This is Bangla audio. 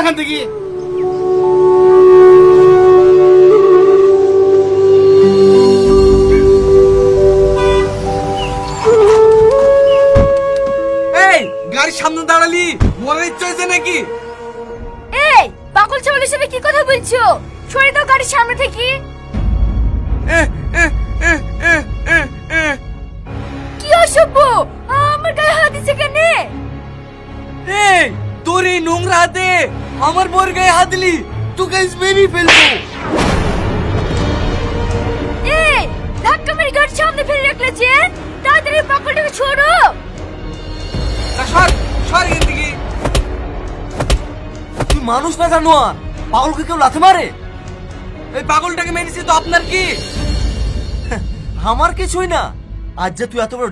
এখান থেকে। এই গাড়ির সামনে দাঁড়ালি মরার ইচ্ছা হয়েছে নাকি? এই পাগল ছাগল হিসেবে কি কথা বলছো? সরে দাও গাড়ির সামনে থেকে। কি অসভ্য, আমার গায়ে হাত দিছে কেন? এই তোর এই নোংরা হাতে আমার বর গায়ে হাত দিলি, তোকে মেরেই ফেলবো। এই ধাক্কা মেরে গাড়ির সামনে ফেলে রাখলে যে, তাড়াতাড়ি পাগলটাকে ছোড়ো। সর সর এখান থেকে। তুই মানুষ না জানো, আর পাগলকে কেউ লাথি মারে? এই পাগলটাকে মেরেছি তো আপনার কি? আমার কিছুই না। আজ যে তুই এত বড়